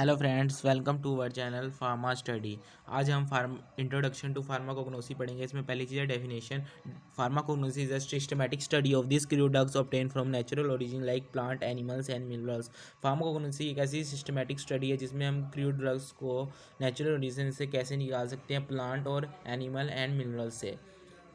Hello friends, welcome to our channel pharma study. आज हम introduction to pharmacognosy पढ़ेंगे। इसमें पहली चीज़ है definition. Pharmacognosy is a systematic study of this crew drugs obtain from natural origin like plant, animals and minerals. Pharmacognosy एक ऐसी systematic study है जिसमें हम क्रू ड्रग्स को नेचुरल ओरिजिन से कैसे निकाल सकते हैं, प्लांट और एनिमल एंड मिनरल्स से,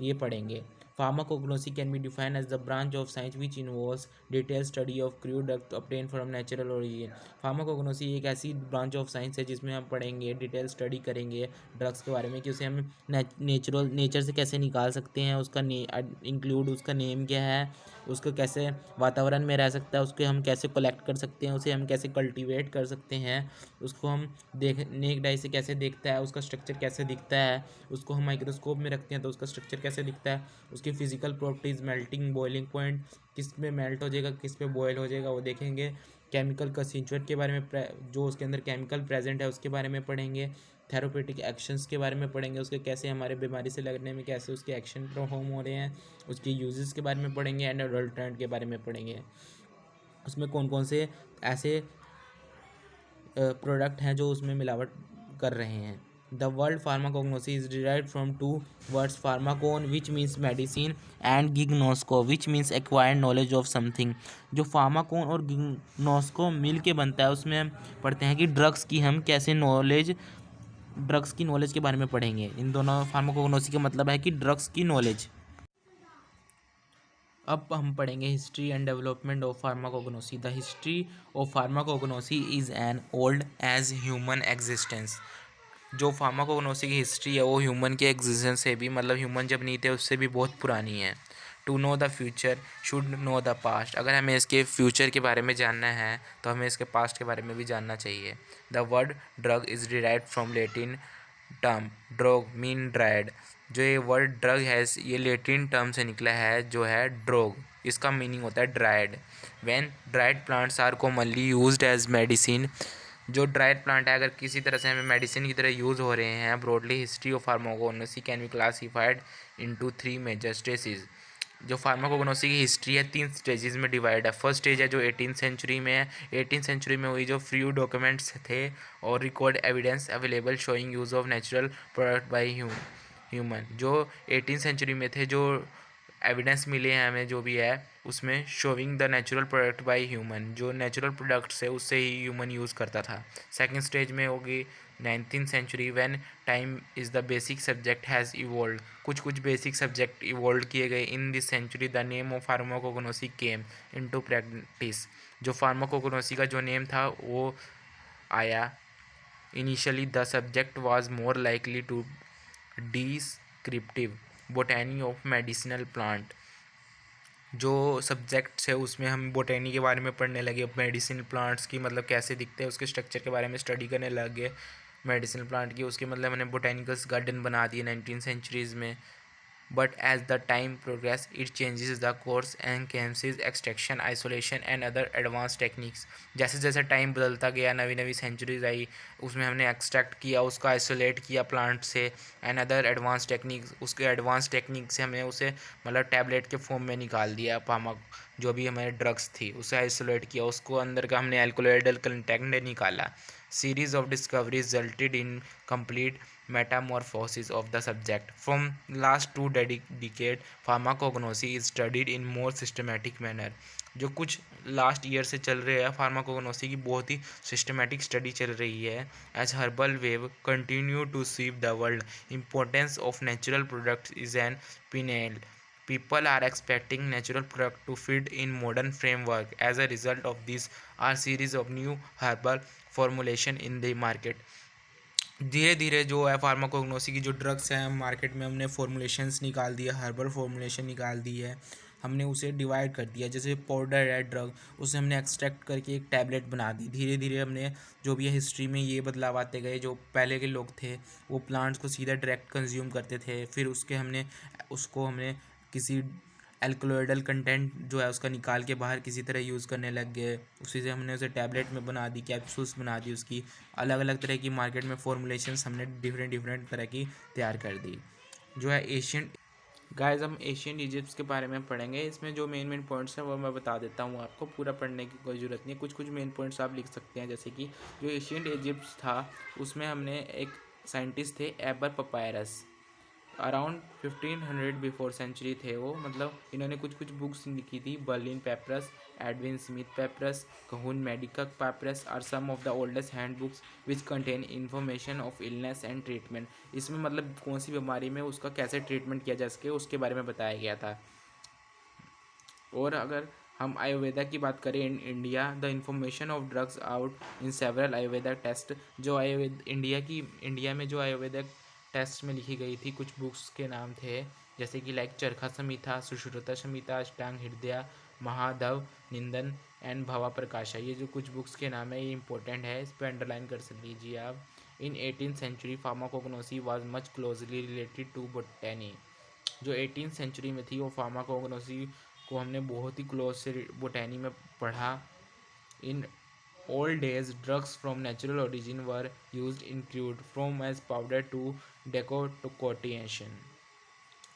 ये पढ़ेंगे। Pharmacognosy can be defined as the branch of science which involves detailed study of crude drugs obtained from natural origin। Pharmacognosy एक ऐसी ब्रांच ऑफ साइंस है जिसमें हम पढ़ेंगे, डिटेल स्टडी करेंगे ड्रग्स के बारे में कि उसे हम नेचर से कैसे निकाल सकते हैं, उसका इंक्लूड उसका नेम क्या है, उसको कैसे वातावरण में रह सकता है, उसको हम कैसे कलेक्ट कर सकते हैं, उसे हम कैसे कल्टीवेट कर सकते हैं, उसको हम नेक डाई से कैसे देखता है, उसका स्ट्रक्चर कैसे दिखता है, उसको हम माइक्रोस्कोप में रखते हैं तो उसका स्ट्रक्चर कैसे दिखता है, उसकी physical properties, melting, boiling point, किस पे मेल्ट हो जाएगा, किस पे बॉयल हो जाएगा, वो देखेंगे। केमिकल कंस्टिट्यूएंट के बारे में, जो उसके अंदर केमिकल प्रेजेंट है उसके बारे में पढ़ेंगे। थेरापेटिक एक्शंस के बारे में पढ़ेंगे, उसके कैसे हमारे बीमारी से लड़ने में कैसे उसके एक्शन परफॉर्म हो रहे हैं, उसके यूजेस के बारे में पढ़ेंगे एंड अडल्ट्रेंट के बारे में पढ़ेंगे। उसमें कौन कौन से ऐसे प्रोडक्ट हैं जो उसमें मिलावट कर रहे हैं। The word pharmacognosy is derived from two words, pharmakon which means medicine and gignosko which means acquired knowledge of something. जो फार्माकोन और गिग्नोस्को मिल के बनता है उसमें हम पढ़ते हैं कि ड्रग्स की हम कैसे ड्रग्स की नॉलेज के बारे में पढ़ेंगे। इन दोनों फार्माकोग्नोसी का मतलब है कि ड्रग्स की नॉलेज। अब हम पढ़ेंगे history and development of pharmacognosy. The history of pharmacognosy is an old age human existence. जो फार्माकोग्नोसी की हिस्ट्री है वो ह्यूमन के एग्जिस्टेंस से भी, मतलब ह्यूमन जब नहीं थे उससे भी बहुत पुरानी है। To know the future should know the past. अगर हमें इसके फ्यूचर के बारे में जानना है तो हमें इसके पास्ट के बारे में भी जानना चाहिए। The word drug is derived from Latin term drogue mean dried. जो ये वर्ड ड्रग है ये लेटिन टर्म से निकला है जो है ड्रोग। इसका मीनिंग होता है dried. When dried plants are commonly used as medicine. जो ड्राइड प्लांट है अगर किसी तरह से हमें मेडिसिन की तरह यूज़ हो रहे हैं। Broadly history of pharmacognosy can be classified into 3 major stages. जो फार्माकोग्नोसी की हिस्ट्री है 3 स्टेजेस में डिवाइड है। फर्स्ट स्टेज है जो 18th सेंचुरी में है। 18th सेंचुरी में हुई जो फ्यू डॉक्यूमेंट्स थे और record evidence available showing use of natural product by human. जो 18th सेंचुरी में थे, जो एविडेंस मिले हैं हमें जो भी है उसमें showing the natural product by human. जो नेचुरल प्रोडक्ट्स है उससे ही ह्यूमन यूज़ करता था। सेकंड स्टेज में होगी 19th century when time is the basic subject has evolve. कुछ बेसिक सब्जेक्ट इवोल्व किए गए। In this century the name of pharmacognosy came into practice. जो फार्माकोग्नोसी का जो नेम था वो आया। Initially the subject was more likely to descriptive botany of medicinal plant. जो सब्जेक्ट्स है उसमें हम बोटैनी के बारे में पढ़ने लगे, मेडिसिन प्लांट्स की मतलब कैसे दिखते हैं उसके स्ट्रक्चर के बारे में स्टडी करने लगे मेडिसिनल प्लांट की। उसके मतलब मैंने बोटेनिकल्स गार्डन बना दिए 19 सेंचुरीज़ में। But as the time progress it changes the course and कैम्सिस extraction, isolation and other advance techniques. जैसे जैसे टाइम बदलता गया, नवी नवी सेंचुरीज आई, उसमें हमने एक्सट्रैक्ट किया, उसका आइसोलेट किया प्लांट से, एंड अदर एडवांस टेक्निक्स। उसके एडवांस टेक्निक से हमने उसे मतलब टैबलेट के फॉर्म में निकाल दिया। फार्मा जो भी हमारे ड्रग्स थी उसे आइसोलेट किया, उसको अंदर का हमने एल्कोलॉइडल कंटेंट निकाला। Series of discoveries resulted in complete metamorphosis of the subject. From last 2 decade pharmacognosy is studied in more systematic manner। जो कुछ लास्ट ईयर से चल रहे हैं फार्माकोग्नोसी की बहुत ही सिस्टमेटिक स्टडी चल रही है। As herbal wave continue to sweep the world, importance of natural products is an pinnacle. People are expecting natural product to fit in modern framework. As a result of this are series of new herbal formulation in the market। धीरे धीरे जो है pharmacognosy की जो drugs हैं market में हमने formulations निकाल दिया, हर्बल फॉर्मुलेशन निकाल दी है। हमने उसे डिवाइड कर दिया, जैसे पाउडर है ड्रग उसे हमने एक्सट्रैक्ट करके एक टैबलेट बना दी। धीरे धीरे हमने जो भी है हिस्ट्री में ये बदलाव आते गए। जो पहले के लोग थे वो प्लांट्स को सीधा डायरेक्ट कंज्यूम करते थे, फिर उसको हमने किसी एल्कलॉइडल कंटेंट जो है उसका निकाल के बाहर किसी तरह यूज़ करने लग गए। उसी से हमने उसे टैबलेट में बना दी, कैप्सूल्स बना दी, उसकी अलग अलग तरह की मार्केट में फॉर्मुलेशंस हमने डिफरेंट डिफरेंट तरह की तैयार कर दी। जो है एशियन गाइस हम एशियन इजिप्ट के बारे में पढ़ेंगे। इसमें जो मेन पॉइंट्स हैं वो मैं बता देता हूँ आपको, पूरा पढ़ने की कोई ज़रूरत नहीं है, कुछ मेन पॉइंट्स आप लिख सकते हैं। जैसे कि जो एशियन इजिप्ट था उसमें हमने एक साइंटिस्ट थे Ebers papyrus, around 1500 before century थे वो, मतलब इन्होंने कुछ बुक्स लिखी थी। Berlin papyrus, Edwin Smith papyrus, Kahun medical papyrus are some of the oldest hand books which contain information of illness and treatment. इसमें मतलब कौन सी बीमारी में उसका कैसे ट्रीटमेंट किया जा सके उसके बारे में बताया गया था। और अगर हम आयुर्वेदा की बात करें in India, the information of drugs out in several Ayurveda test. जो इंडिया में जो आयुर्वेदा टेस्ट में लिखी गई थी, कुछ बुक्स के नाम थे जैसे कि लाइक चरखा संहिता, सुश्रुता संहिता, अष्टांग हृदय, महाधव निंदन एंड भवा प्रकाशा। ये जो कुछ बुक्स के नाम है ये इंपॉर्टेंट है, इस पर अंडरलाइन कर लीजिए आप। In 18th century pharmacognosy was much closely related to botany. जो 18th सेंचुरी में थी वो फार्माकोग्नोसी को हमने बहुत ही क्लोज से बोटनी में पढ़ा। In old days drugs from natural origin were used in crude from as powder to decoction.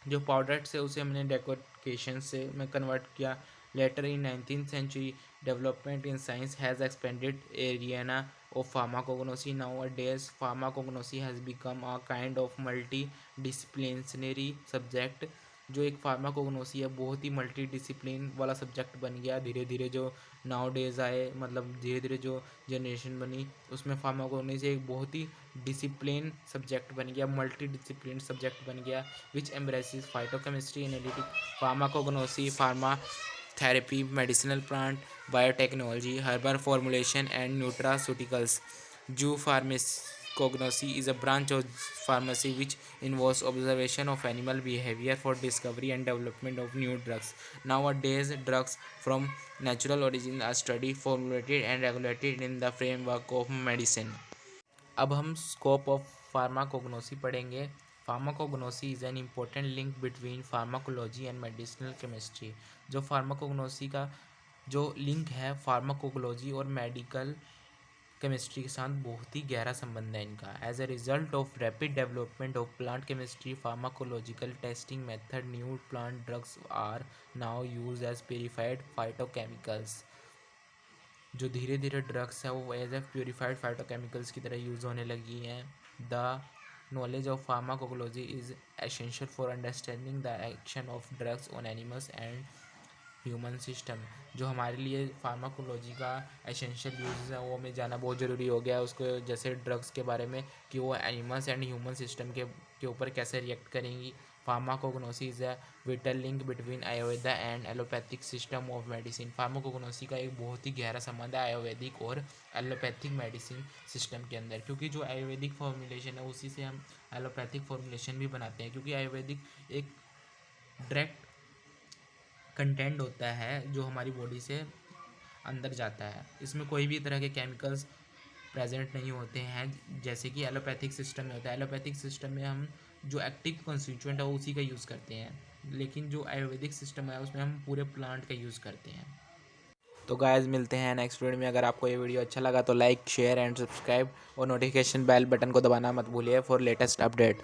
जो पाउडर से उसे हमने डेकोकेशन से में कन्वर्ट किया। Later in 19th century development in science has expanded arena of pharmacognosy. Nowadays pharmacognosy has become a kind of multi disciplinary subject. जो एक pharmacognosy है बहुत ही मल्टी डिसिप्लिन वाला सब्जेक्ट बन गया धीरे धीरे। जो नाउ डेज आए, मतलब धीरे धीरे जो जनरेशन बनी उसमें फार्माकोग्नोसी एक बहुत ही डिसिप्लिन सब्जेक्ट बन गया, मल्टी डिसिप्लिन सब्जेक्ट बन गया which embraces phytochemistry, analytic, pharmacognosy, pharma therapy, medicinal plant, biotechnology, herbal formulation and nutraceuticals. Zoo pharmacognosy is a branch of pharmacy which involves observation of animal behavior for discovery and development of new drugs. Nowadays, drugs from natural origin are studied, formulated, and regulated in the framework of medicine. अब हम scope of pharmacognosy पढ़ेंगे। Pharmacognosy is an important link between pharmacology and medicinal chemistry. जो pharmacognosy का जो link है pharmacology और medical chemistry के साथ बहुत ही गहरा संबंध है इनका। As a result of rapid development of plant chemistry, pharmacological testing method, new plant drugs are now use as purified phytochemicals. जो धीरे धीरे ड्रग्स है वो एज ए प्योरीफाइड फाइटोकेमिकल्स की तरह यूज़ होने लगी हैं। The knowledge of pharmacology is essential for understanding the action of drugs on animals and human system. जो हमारे लिए फार्माकोलॉजी का एसेंशियल यूज है वो हमें जाना बहुत ज़रूरी हो गया है उसको, जैसे ड्रग्स के बारे में कि वो एनिमल्स एंड ह्यूमन सिस्टम के ऊपर कैसे रिएक्ट करेंगी। Pharmacognosy is a whittle link between Ayurveda and allopathic system of medicine. Pharmacognosy का एक बहुत ही गहरा संबंध है आयुर्वेदिक और एलोपैथिक मेडिसिन सिस्टम के अंदर, क्योंकि जो आयुर्वेदिक फॉर्मुलेशन है उसी से हम एलोपैथिक फॉर्मुलेशन भी बनाते हैं। क्योंकि आयुर्वेदिक एक डायरेक्ट कंटेंट होता है जो हमारी बॉडी से अंदर जाता है, इसमें कोई भी तरह के केमिकल्स प्रेजेंट नहीं होते हैं जैसे कि एलोपैथिक सिस्टम में होता है। एलोपैथिक सिस्टम में हम जो एक्टिव कॉन्स्टिट्यूएंट है वो उसी का यूज़ करते हैं, लेकिन जो आयुर्वेदिक सिस्टम है उसमें हम पूरे प्लांट का यूज़ करते हैं। तो गाइस मिलते हैं नेक्स्ट वीडियो में। अगर आपको ये वीडियो अच्छा लगा तो लाइक, शेयर एंड सब्सक्राइब और नोटिफिकेशन बेल बटन को दबाना मत भूलिए फॉर लेटेस्ट अपडेट।